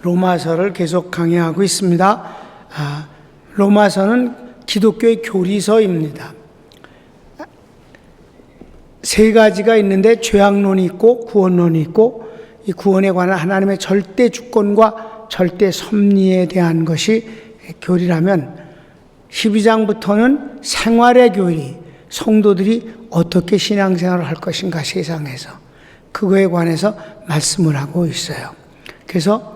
로마서를 계속 강의하고 있습니다. 로마서는 기독교의 교리서입니다. 세 가지가 있는데 죄악론이 있고 구원론이 있고, 이 구원에 관한 하나님의 절대 주권과 절대 섭리에 대한 것이 교리라면, 12장부터는 생활의 교리, 성도들이 어떻게 신앙생활을 할 것인가 세상에서, 그거에 관해서 말씀을 하고 있어요. 그래서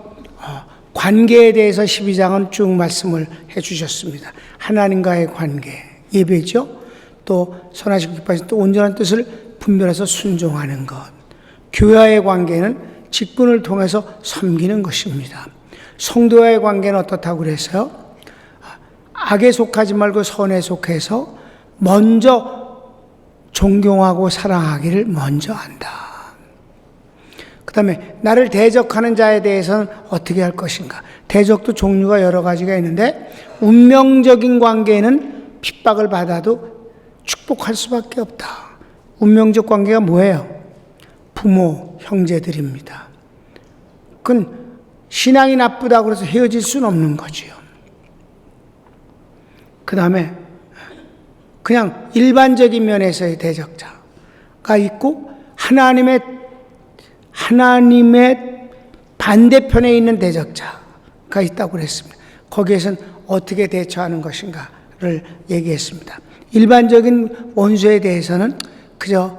관계에 대해서 12장은 쭉 말씀을 해 주셨습니다. 하나님과의 관계, 예배죠. 또 선하시고 기뻐하신 또 온전한 뜻을 분별해서 순종하는 것. 교회와의 관계는 직분을 통해서 섬기는 것입니다. 성도와의 관계는 어떻다고 그랬어요? 악에 속하지 말고 선에 속해서 먼저 존경하고 사랑하기를 먼저 한다. 그 다음에 나를 대적하는 자에 대해서는 어떻게 할 것인가. 대적도 종류가 여러 가지가 있는데, 운명적인 관계는 핍박을 받아도 축복할 수밖에 없다. 운명적 관계가 뭐예요? 부모, 형제들입니다. 그건 신앙이 나쁘다고 해서 헤어질 수는 없는 거지요. 그 다음에 그냥 일반적인 면에서의 대적자가 있고, 하나님의 반대편에 있는 대적자가 있다고 그랬습니다. 거기에서는 어떻게 대처하는 것인가를 얘기했습니다. 일반적인 원수에 대해서는 그저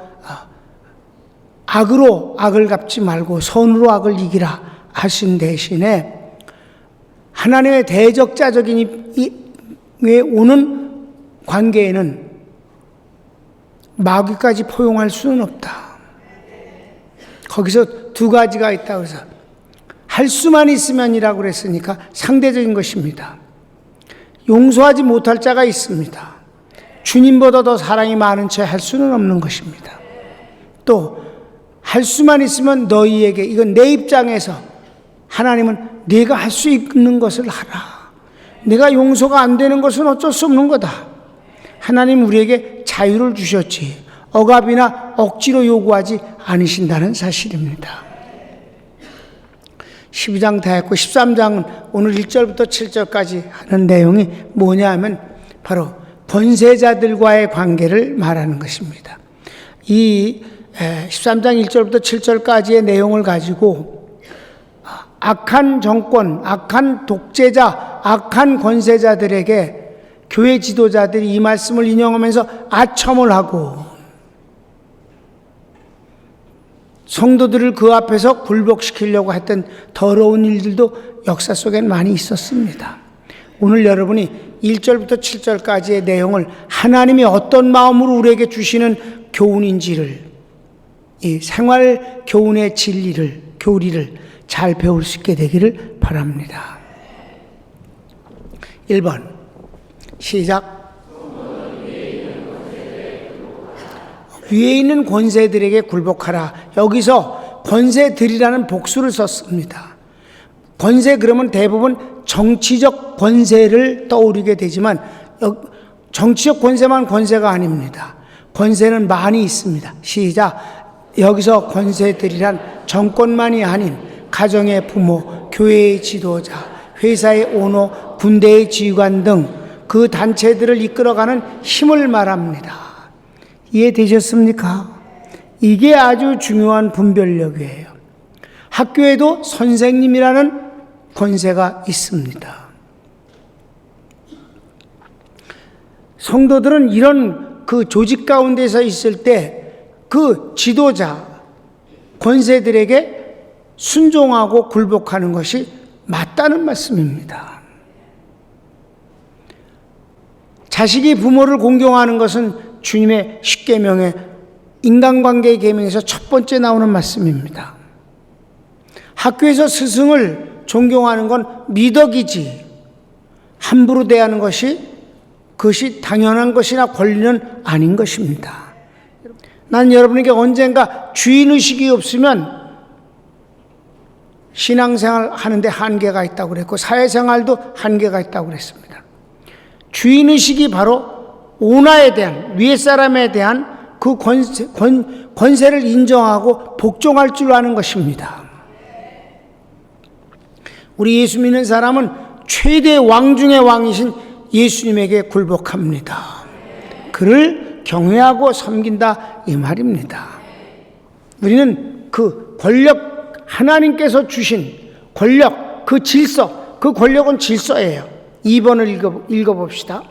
악으로 악을 갚지 말고 선으로 악을 이기라 하신 대신에, 하나님의 대적자적인 에 오는 관계에는 마귀까지 포용할 수는 없다. 거기서 두 가지가 있다고 해서, 할 수만 있으면이라고 그랬으니까 상대적인 것입니다. 용서하지 못할 자가 있습니다. 주님보다 더 사랑이 많은 채 할 수는 없는 것입니다. 또 할 수만 있으면 너희에게, 이건 내 입장에서 하나님은 네가 할 수 있는 것을 하라. 내가 용서가 안 되는 것은 어쩔 수 없는 거다. 하나님 우리에게 자유를 주셨지 억압이나 억지로 요구하지 않으신다는 사실입니다. 12장 다 했고 13장은 오늘 1절부터 7절까지 하는 내용이 뭐냐 하면 바로 권세자들과의 관계를 말하는 것입니다. 이 13장 1절부터 7절까지의 내용을 가지고 악한 정권, 악한 독재자, 악한 권세자들에게 교회 지도자들이 이 말씀을 인용하면서 아첨을 하고 성도들을 그 앞에서 굴복시키려고 했던 더러운 일들도 역사 속엔 많이 있었습니다. 오늘 여러분이 1절부터 7절까지의 내용을 하나님이 어떤 마음으로 우리에게 주시는 교훈인지를, 이 생활 교훈의 진리를, 교리를 잘 배울 수 있게 되기를 바랍니다. 1번 시작. 위에 있는 권세들에게 굴복하라. 여기서 권세들이라는 복수를 썼습니다. 권세 그러면 대부분 정치적 권세를 떠오르게 되지만, 정치적 권세만 권세가 아닙니다. 권세는 많이 있습니다. 시작. 여기서 권세들이란 정권만이 아닌 가정의 부모, 교회의 지도자, 회사의 오너, 군대의 지휘관 등 그 단체들을 이끌어가는 힘을 말합니다. 이해되셨습니까? 이게 아주 중요한 분별력이에요. 학교에도 선생님이라는 권세가 있습니다. 성도들은 이런 그 조직 가운데서 있을 때 그 지도자, 권세들에게 순종하고 굴복하는 것이 맞다는 말씀입니다. 자식이 부모를 공경하는 것은 주님의 십계명의 인간관계의 계명에서 첫 번째 나오는 말씀입니다. 학교에서 스승을 존경하는 건 미덕이지, 함부로 대하는 그것이 당연한 것이나 권리는 아닌 것입니다. 난 여러분에게 언젠가 주인의식이 없으면 신앙생활 하는데 한계가 있다고 그랬고, 사회생활도 한계가 있다고 그랬습니다. 주인의식이 바로 오나에 대한, 위에 사람에 대한 그 권세를 인정하고 복종할 줄 아는 것입니다. 우리 예수 믿는 사람은 최대 왕 중의 왕이신 예수님에게 굴복합니다. 그를 경외하고 섬긴다 이 말입니다. 우리는 그 권력, 하나님께서 주신 권력, 그 질서, 그 권력은 질서예요. 2번을 읽어봅시다.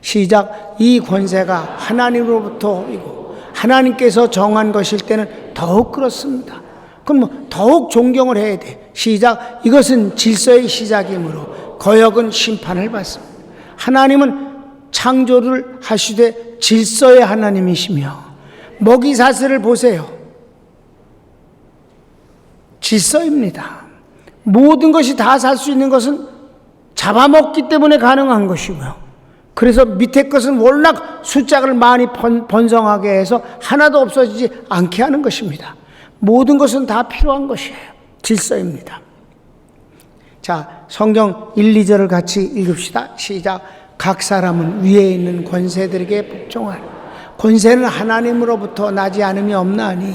시작. 이 권세가 하나님으로부터이고 하나님께서 정한 것일 때는 더욱 그렇습니다. 그럼 더욱 존경을 해야 돼. 시작. 이것은 질서의 시작이므로 거역은 심판을 받습니다. 하나님은 창조를 하시되 질서의 하나님이시며, 먹이사슬을 보세요. 질서입니다. 모든 것이 다 살 수 있는 것은 잡아먹기 때문에 가능한 것이고요. 그래서 밑에 것은 워낙 숫자를 많이 번성하게 해서 하나도 없어지지 않게 하는 것입니다. 모든 것은 다 필요한 것이에요. 질서입니다. 자, 성경 1, 2절을 같이 읽읍시다. 시작. 각 사람은 위에 있는 권세들에게 복종하라. 권세는 하나님으로부터 나지 않음이 없나니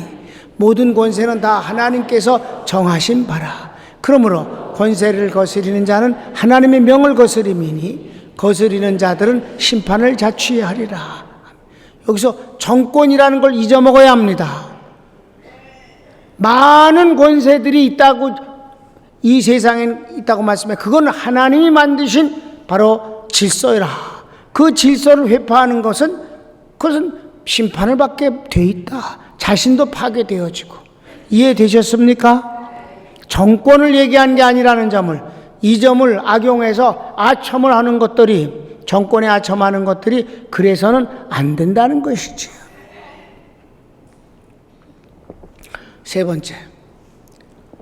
모든 권세는 다 하나님께서 정하신 바라. 그러므로 권세를 거스리는 자는 하나님의 명을 거스림이니 거스리는 자들은 심판을 자취해야 하리라. 여기서 정권이라는 걸 잊어먹어야 합니다. 많은 권세들이 있다고, 이 세상에 있다고 말씀해. 그건 하나님이 만드신 바로 질서라. 그 질서를 회파하는 것은, 그것은 심판을 받게 돼 있다. 자신도 파괴되어지고. 이해되셨습니까? 정권을 얘기한 게 아니라는 점을, 이 점을 악용해서 아첨을 하는 것들이, 정권에 아첨하는 것들이 그래서는 안 된다는 것이지. 세 번째,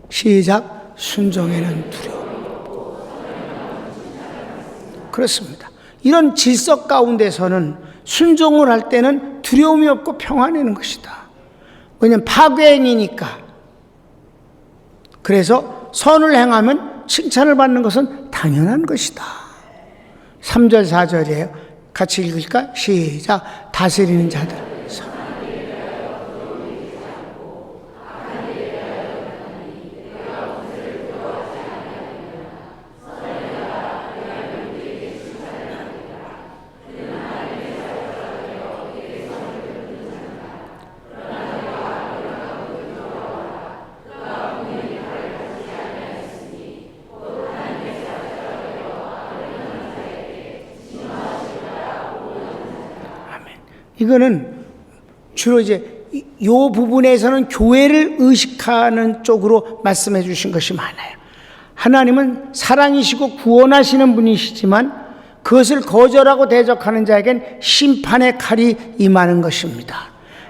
시작. 순종에는 두려움. 그렇습니다. 이런 질서 가운데서는 순종을 할 때는 두려움이 없고 평안해는 것이다. 왜냐하면 파괴행위니까. 그래서 선을 행하면 칭찬을 받는 것은 당연한 것이다. 3절 4절이에요. 같이 읽을까? 시작. 다스리는 자들. 이거는 주로 이제 이 부분에서는 교회를 의식하는 쪽으로 말씀해 주신 것이 많아요. 하나님은 사랑이시고 구원하시는 분이시지만 그것을 거절하고 대적하는 자에겐 심판의 칼이 임하는 것입니다.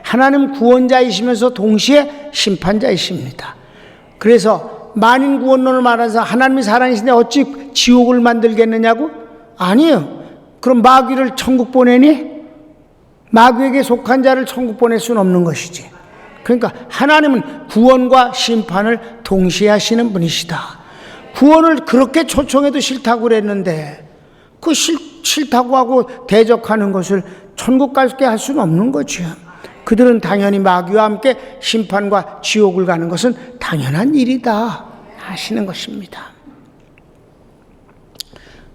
하나님 구원자이시면서 동시에 심판자이십니다. 그래서 만인 구원론을 말해서 하나님이 사랑이신데 어찌 지옥을 만들겠느냐고? 아니에요. 그럼 마귀를 천국 보내니? 마귀에게 속한 자를 천국 보낼 수는 없는 것이지. 그러니까 하나님은 구원과 심판을 동시에 하시는 분이시다. 구원을 그렇게 초청해도 싫다고 그랬는데 그 싫다고 하고 대적하는 것을 천국 갈게 할 수는 없는 거죠. 그들은 당연히 마귀와 함께 심판과 지옥을 가는 것은 당연한 일이다 하시는 것입니다.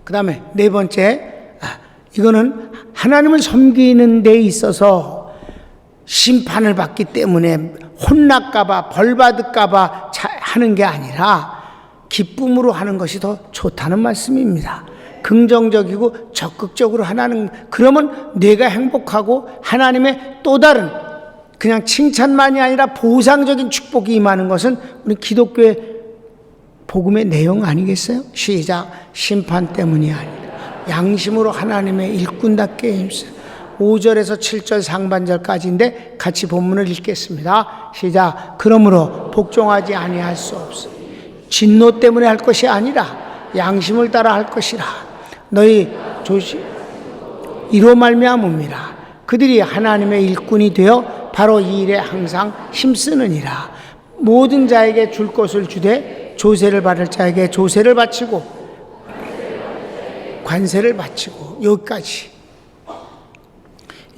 그 다음에 네 번째, 이거는 하나님을 섬기는 데 있어서 심판을 받기 때문에 혼날까봐 벌받을까봐 하는 게 아니라 기쁨으로 하는 것이 더 좋다는 말씀입니다. 긍정적이고 적극적으로 하나는, 그러면 내가 행복하고 하나님의 또 다른 그냥 칭찬만이 아니라 보상적인 축복이 임하는 것은 우리 기독교의 복음의 내용 아니겠어요? 시작. 심판 때문이 아니라 양심으로 하나님의 일꾼답게 힘쓰. 5절에서 7절 상반절까지인데 같이 본문을 읽겠습니다. 시작. 그러므로 복종하지 아니할 수 없어. 진노 때문에 할 것이 아니라 양심을 따라 할 것이라. 너희 조심 이로 말미암음이라. 그들이 하나님의 일꾼이 되어 바로 이 일에 항상 힘쓰느니라. 모든 자에게 줄 것을 주되 조세를 받을 자에게 조세를 바치고 관세를 바치고. 여기까지.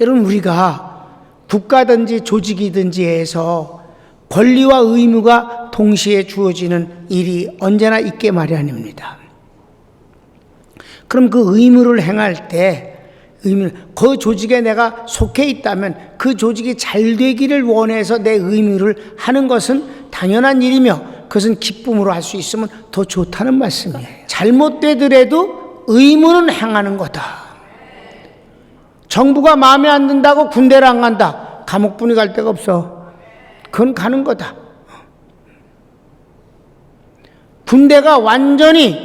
여러분, 우리가 국가든지 조직이든지 해서 권리와 의무가 동시에 주어지는 일이 언제나 있게 마련입니다. 그럼 그 의무를 행할 때 그 조직에 내가 속해 있다면 그 조직이 잘 되기를 원해서 내 의무를 하는 것은 당연한 일이며 그것은 기쁨으로 할 수 있으면 더 좋다는 말씀이에요. 잘못되더라도 의무는 행하는 거다. 정부가 마음에 안 든다고 군대를 안 간다. 감옥분이 갈 데가 없어. 그건 가는 거다. 군대가 완전히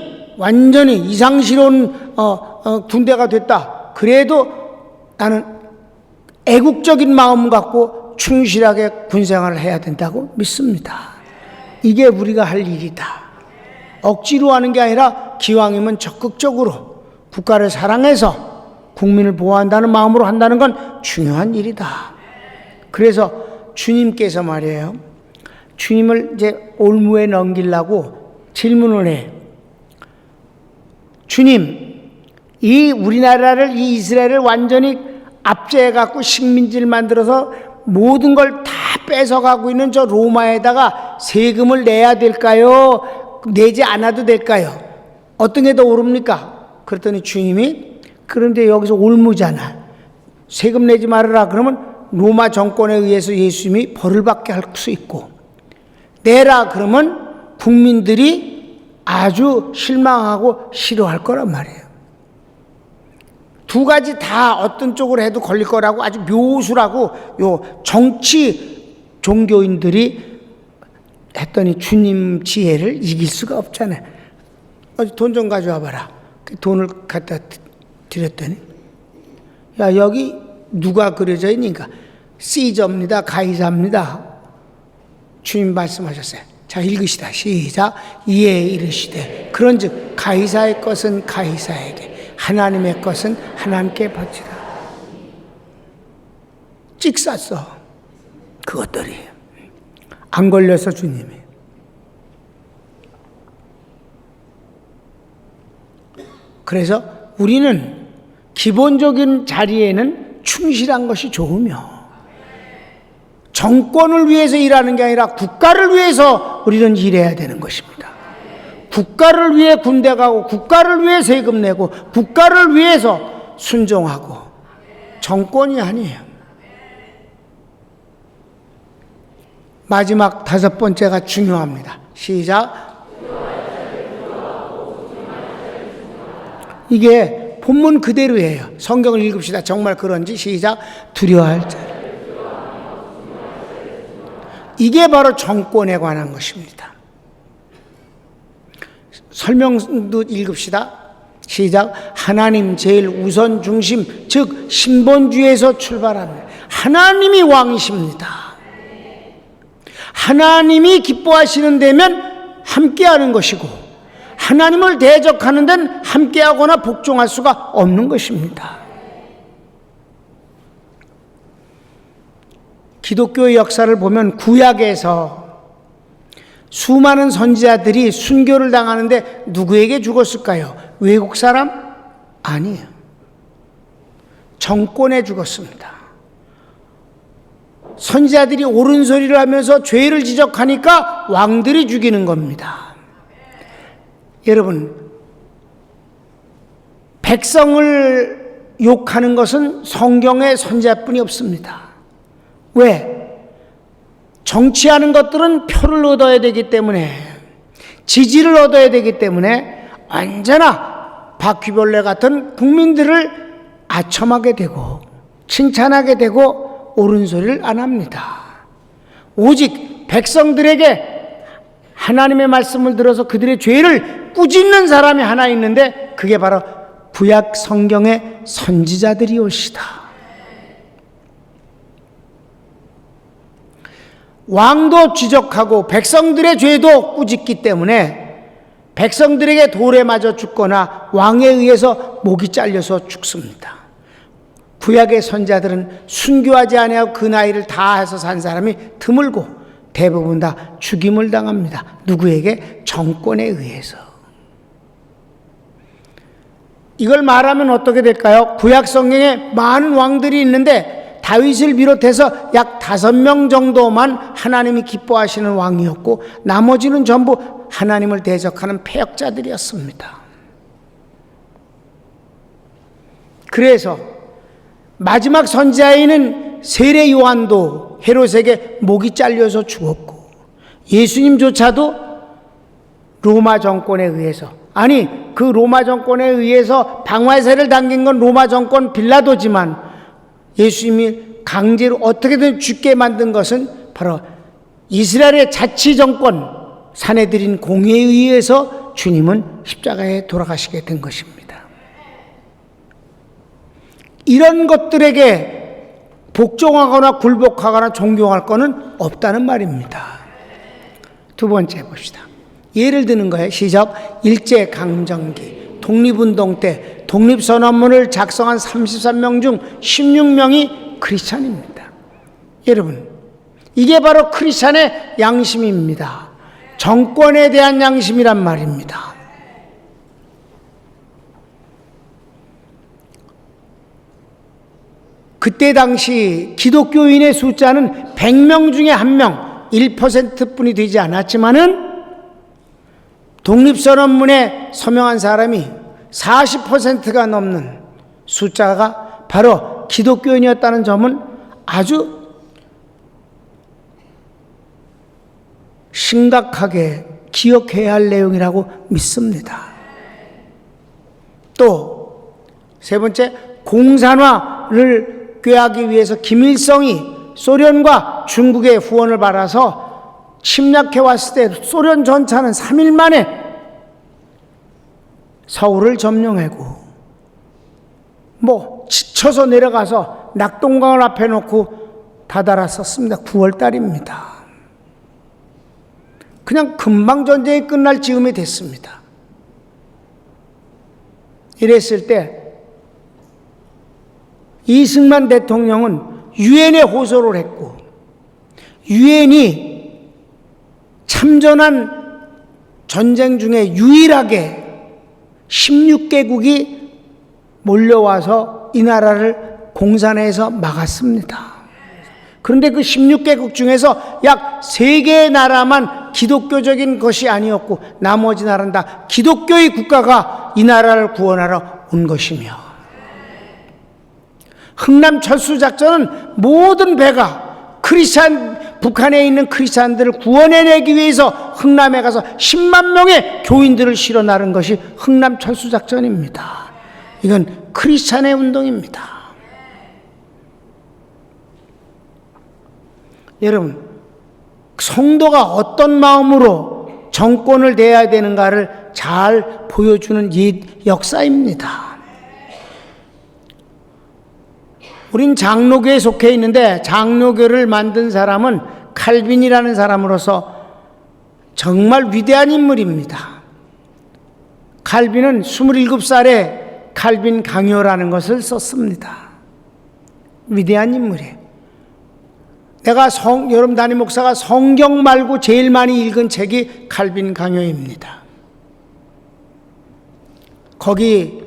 이상스러운 군대가 됐다. 그래도 나는 애국적인 마음 갖고 충실하게 군생활을 해야 된다고 믿습니다. 이게 우리가 할 일이다. 억지로 하는 게 아니라 기왕이면 적극적으로 국가를 사랑해서 국민을 보호한다는 마음으로 한다는 건 중요한 일이다. 그래서 주님께서 말이에요. 주님을 이제 올무에 넘기려고 질문을 해. 주님, 이 우리나라를, 이 이스라엘을 완전히 압제해갖고 식민지를 만들어서 모든 걸 다 뺏어가고 있는 저 로마에다가 세금을 내야 될까요? 내지 않아도 될까요? 어떤 게 더 옳습니까? 그랬더니 주님이, 그런데 여기서 올무잖아. 세금 내지 말아라. 그러면 로마 정권에 의해서 예수님이 벌을 받게 할 수 있고, 내라 그러면 국민들이 아주 실망하고 싫어할 거란 말이에요. 두 가지 다 어떤 쪽으로 해도 걸릴 거라고 아주 묘수라고 요 정치 종교인들이 했더니 주님 지혜를 이길 수가 없잖아요. 돈 좀 가져와 봐라. 그 돈을 갖다 드렸더니, 야, 여기 누가 그려져 있니까? 시저입니다. 가이사입니다. 주님 말씀하셨어요. 자, 읽으시다. 시작. 이에 이르시되 그런즉 가이사의 것은 가이사에게, 하나님의 것은 하나님께 바치라. 찍 쌌어. 그것들이 안 걸려서 주님이. 그래서 우리는 기본적인 자리에는 충실한 것이 좋으며, 정권을 위해서 일하는 게 아니라 국가를 위해서 우리는 일해야 되는 것입니다. 국가를 위해 군대 가고, 국가를 위해 세금 내고, 국가를 위해서 순종하고, 정권이 아니에요. 마지막 다섯 번째가 중요합니다. 시작. 이게 본문 그대로예요. 성경을 읽읍시다. 정말 그런지. 시작. 두려워할 자를. 이게 바로 정권에 관한 것입니다. 설명도 읽읍시다. 시작. 하나님 제일 우선 중심, 즉 신본주의에서 출발합니다. 하나님이 왕이십니다. 하나님이 기뻐하시는 데면 함께하는 것이고, 하나님을 대적하는 데는 함께하거나 복종할 수가 없는 것입니다. 기독교의 역사를 보면 구약에서 수많은 선지자들이 순교를 당하는데 누구에게 죽었을까요? 외국 사람? 아니에요. 정권에 죽었습니다. 선지자들이 옳은 소리를 하면서 죄를 지적하니까 왕들이 죽이는 겁니다. 여러분, 백성을 욕하는 것은 성경의 선지자뿐이 없습니다. 왜? 정치하는 것들은 표를 얻어야 되기 때문에, 지지를 얻어야 되기 때문에 언제나 바퀴벌레 같은 국민들을 아첨하게 되고 칭찬하게 되고 옳은 소리를 안 합니다. 오직 백성들에게 하나님의 말씀을 들어서 그들의 죄를 꾸짖는 사람이 하나 있는데, 그게 바로 구약 성경의 선지자들이올시다. 왕도 지적하고 백성들의 죄도 꾸짖기 때문에 백성들에게 돌에 맞아 죽거나 왕에 의해서 목이 잘려서 죽습니다. 구약의 선지자들은 순교하지 아니하고 그 나이를 다해서 산 사람이 드물고 대부분 다 죽임을 당합니다. 누구에게? 정권에 의해서. 이걸 말하면 어떻게 될까요? 구약 성경에 많은 왕들이 있는데 다윗을 비롯해서 약 5명 정도만 하나님이 기뻐하시는 왕이었고 나머지는 전부 하나님을 대적하는 패역자들이었습니다. 그래서 마지막 선지자에는 세례 요한도 헤롯에게 목이 잘려서 죽었고 예수님조차도 로마 정권에 의해서, 아니 그 로마 정권에 의해서 방화세를 당긴 건 로마 정권 빌라도지만 예수님이 강제로 어떻게든 죽게 만든 것은 바로 이스라엘의 자치 정권 사내들인 공의에 의해서 주님은 십자가에 돌아가시게 된 것입니다. 이런 것들에게 복종하거나 굴복하거나 존경할 것은 없다는 말입니다. 두 번째 봅시다. 예를 드는 거예요. 시작. 일제강점기 독립운동 때 독립선언문을 작성한 33명 중 16명이 크리스찬입니다. 여러분, 이게 바로 크리스찬의 양심입니다. 정권에 대한 양심이란 말입니다. 그때 당시 기독교인의 숫자는 100명 중에 1명, 1%뿐이 되지 않았지만은 독립선언문에 서명한 사람이 40%가 넘는 숫자가 바로 기독교인이었다는 점은 아주 심각하게 기억해야 할 내용이라고 믿습니다. 또 세 번째, 공산화를 꾀하기 위해서 김일성이 소련과 중국의 후원을 받아서 침략해 왔을 때 소련 전차는 3일 만에 서울을 점령하고 지쳐서 내려가서 낙동강을 앞에 놓고 다다랐었습니다. 9월 달입니다. 그냥 금방 전쟁이 끝날 즈음이 됐습니다. 이랬을 때 이승만 대통령은 유엔에 호소를 했고 유엔이 참전한 전쟁 중에 유일하게 16개국이 몰려와서 이 나라를 공산해서 막았습니다. 그런데 그 16개국 중에서 약 3개의 나라만 기독교적인 것이 아니었고 나머지 나라는 다 기독교의 국가가 이 나라를 구원하러 온 것이며 흥남 철수작전은 모든 배가 북한에 있는 크리스찬들을 구원해내기 위해서 흥남에 가서 10만 명의 교인들을 실어 나른 것이 흥남 철수작전입니다. 이건 크리스찬의 운동입니다. 여러분, 성도가 어떤 마음으로 정권을 대해야 되는가를 잘 보여주는 역사입니다. 우린 장로교에 속해 있는데 장로교를 만든 사람은 칼빈이라는 사람으로서 정말 위대한 인물입니다. 칼빈은 27살에 칼빈 강요라는 것을 썼습니다. 위대한 인물이에요. 여러분 담임 목사가 성경 말고 제일 많이 읽은 책이 칼빈 강요입니다. 거기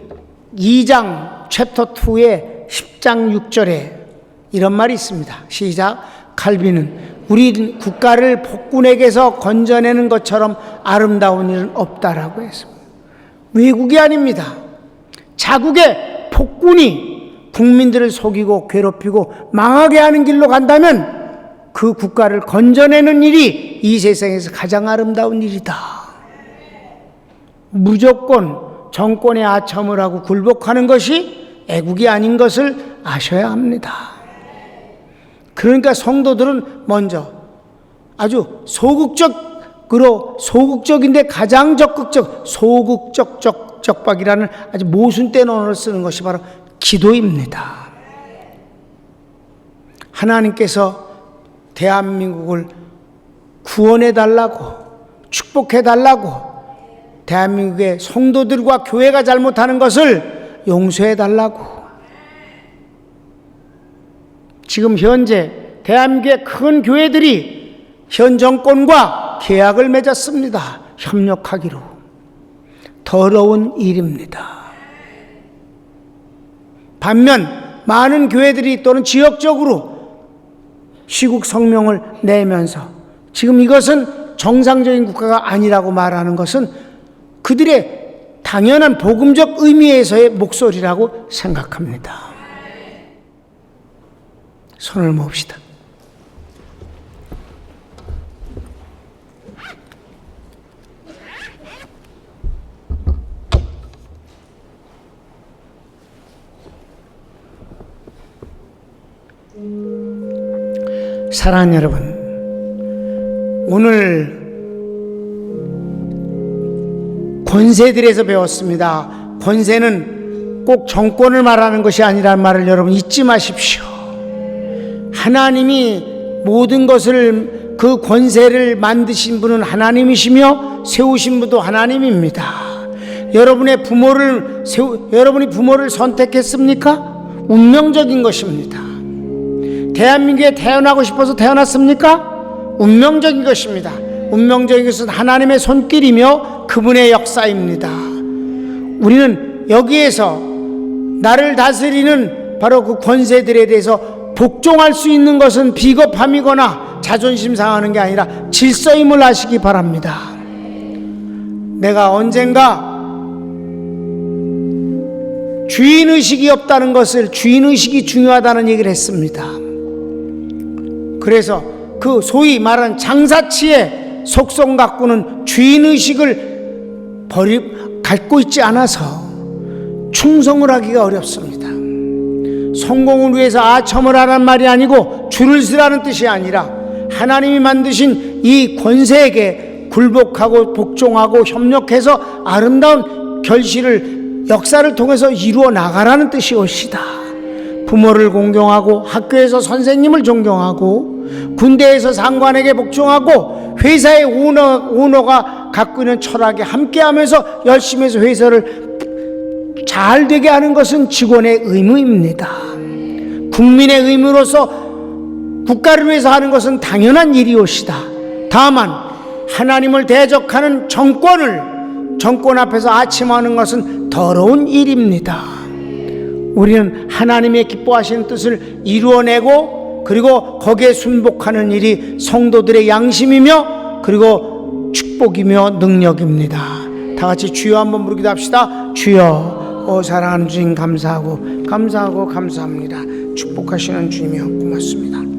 2장 챕터 2에 10장 6절에 이런 말이 있습니다. 시작. 칼빈은 우리 국가를 폭군에게서 건져내는 것처럼 아름다운 일은 없다라고 했습니다. 외국이 아닙니다. 자국의 폭군이 국민들을 속이고 괴롭히고 망하게 하는 길로 간다면 그 국가를 건져내는 일이 이 세상에서 가장 아름다운 일이다. 무조건 정권의 아첨을 하고 굴복하는 것이 애국이 아닌 것을 아셔야 합니다. 그러니까 성도들은 먼저 아주 소극적인데 가장 적극적, 소극적 적박이라는 아주 모순된 언어를 쓰는 것이 바로 기도입니다. 하나님께서 대한민국을 구원해달라고, 축복해달라고, 대한민국의 성도들과 교회가 잘못하는 것을 용서해달라고. 지금 현재 대한민국의 큰 교회들이 현 정권과 계약을 맺었습니다. 협력하기로. 더러운 일입니다. 반면 많은 교회들이 또는 지역적으로 시국 성명을 내면서 지금 이것은 정상적인 국가가 아니라고 말하는 것은 그들의 당연한 복음적 의미에서의 목소리라고 생각합니다. 손을 모읍시다. 사랑하는 여러분, 오늘 권세들에서 배웠습니다. 권세는 꼭 정권을 말하는 것이 아니라는 말을 여러분 잊지 마십시오. 하나님이 모든 것을, 그 권세를 만드신 분은 하나님이시며 세우신 분도 하나님입니다. 여러분이 부모를 선택했습니까? 운명적인 것입니다. 대한민국에 태어나고 싶어서 태어났습니까? 운명적인 것입니다. 운명적인 것은 하나님의 손길이며 그분의 역사입니다. 우리는 여기에서 나를 다스리는 바로 그 권세들에 대해서 복종할 수 있는 것은 비겁함이거나 자존심 상하는 게 아니라 질서임을 아시기 바랍니다. 내가 언젠가 주인의식이 없다는 것을, 주인의식이 중요하다는 얘기를 했습니다. 그래서 그 소위 말하는 장사치의 속성 갖고는 주인의식을 갖고 있지 않아서 충성을 하기가 어렵습니다. 성공을 위해서 아첨을 하라는 말이 아니고 줄을 서라는 뜻이 아니라 하나님이 만드신 이 권세에게 굴복하고 복종하고 협력해서 아름다운 결실을, 역사를 통해서 이루어 나가라는 뜻이옵시다. 부모를 공경하고 학교에서 선생님을 존경하고 군대에서 상관에게 복종하고 회사의 오너가 갖고 있는 철학에 함께하면서 열심히 해서 회사를 잘 되게 하는 것은 직원의 의무입니다. 국민의 의무로서 국가를 위해서 하는 것은 당연한 일이옵시다. 다만 하나님을 대적하는 정권 앞에서 아침하는 것은 더러운 일입니다. 우리는 하나님의 기뻐하시는 뜻을 이루어내고 그리고 거기에 순복하는 일이 성도들의 양심이며 그리고 축복이며 능력입니다. 다 같이 주여 한번 부르기도 합시다. 주여, 사랑하는 주님 감사합니다. 축복하시는 주님이여 고맙습니다.